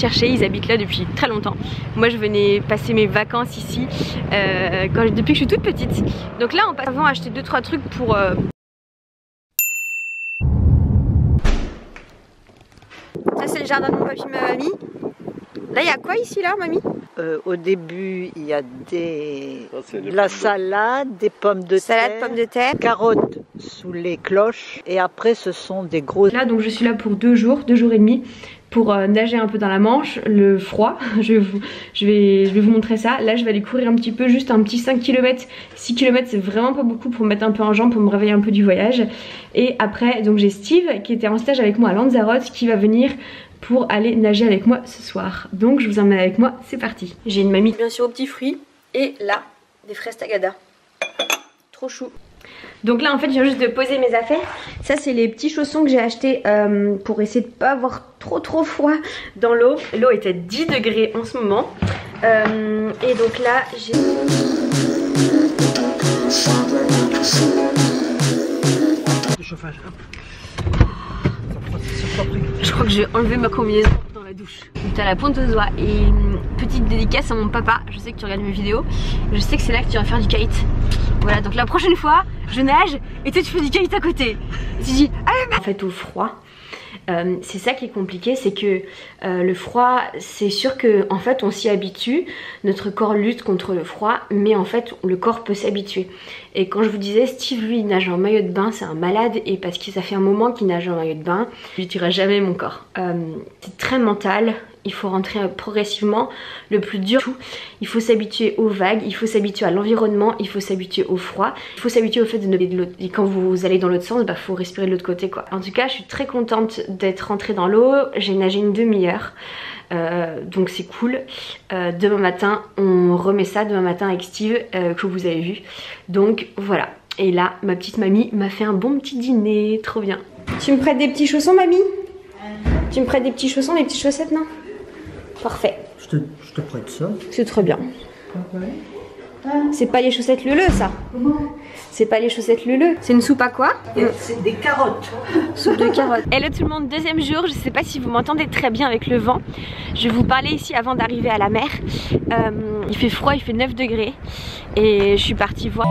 chercher, ils habitent là depuis très longtemps. Moi je venais passer mes vacances ici depuis que je suis toute petite. Donc là on passe avant à acheter 2-3 trucs pour... Ça c'est le jardin de mon papy et ma mamie. Là il y a quoi ici là mamie? Au début il y a de la salade, des pommes de Salade, terre, pommes de terre, carottes sous les cloches et après ce sont des gros... Là donc je suis là pour 2 jours et demi pour nager un peu dans la Manche, le froid, je vais vous montrer ça. Là je vais aller courir un petit peu, juste un petit 5 km, 6 km c'est vraiment pas beaucoup pour me mettre un peu en jambes, pour me réveiller un peu du voyage. Et après donc j'ai Steve qui était en stage avec moi à Lanzarote qui va venir pour aller nager avec moi ce soir. Donc je vous emmène avec moi, c'est parti. J'ai une mamie bien sûr aux petits fruits et là des fraises tagada. Trop chou. Donc là en fait je viens juste de poser mes affaires. Ça c'est les petits chaussons que j'ai achetés pour essayer de pas avoir trop froid dans l'eau. L'eau est à 10 degrés en ce moment. Et donc là j'ai... Le chauffage, hop. Je crois que j'ai enlevé ma combinaison dans la douche. T'as la pointe aux doigts. Et une petite dédicace à mon papa. Je sais que tu regardes mes vidéos. Je sais que c'est là que tu vas faire du kite. Voilà, donc la prochaine fois, je nage et toi tu fais du kite à côté. Et tu dis, ah, en fait, au froid, c'est ça qui est compliqué, c'est que le froid, c'est sûr que en fait on s'y habitue, notre corps lutte contre le froid, mais en fait le corps peut s'habituer. Et quand je vous disais, Steve lui il nage en maillot de bain, c'est un malade, et parce que ça fait un moment qu'il nage en maillot de bain, je n'utiliserai jamais mon corps. C'est très mental. Il faut rentrer progressivement. Le plus dur, il faut s'habituer aux vagues, il faut s'habituer à l'environnement, il faut s'habituer au froid, il faut s'habituer au fait de l'autre. Et quand vous allez dans l'autre sens, bah faut respirer de l'autre côté quoi. En tout cas, je suis très contente d'être rentrée dans l'eau. J'ai nagé une demi-heure. Donc c'est cool. Demain matin, on remet ça demain matin avec Steve que vous avez vu. Donc voilà. Et là, ma petite mamie m'a fait un bon petit dîner. Trop bien. Tu me prêtes des petits chaussons, mamie? Tu me prêtes des petits chaussons, des petites chaussettes, non? Parfait. Je te prête ça. C'est trop bien. C'est pas les chaussettes Leleu ça? C'est pas les chaussettes Leleu. C'est une soupe à quoi? C'est des carottes. Soupe de carottes. Hello tout le monde, deuxième jour. Je sais pas si vous m'entendez très bien avec le vent. Je vais vous parler ici avant d'arriver à la mer. Il fait froid, il fait 9 degrés. Et je suis partie voir.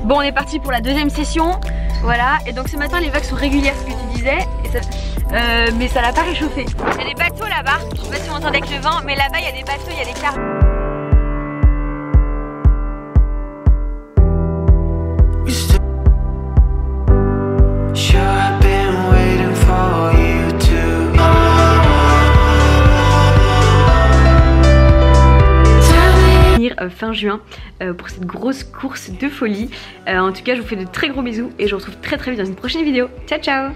Bon, on est parti pour la deuxième session. Voilà, et donc ce matin les vagues sont régulières, ce que tu disais, et ça, mais ça l'a pas réchauffé. Il y a des bateaux là-bas, je sais pas si vous m'entendez avec le vent, mais là-bas il y a des bateaux, il y a des cars. Fin juin pour cette grosse course de folie. En tout cas je vous fais de très gros bisous et je vous retrouve très vite dans une prochaine vidéo. Ciao ciao.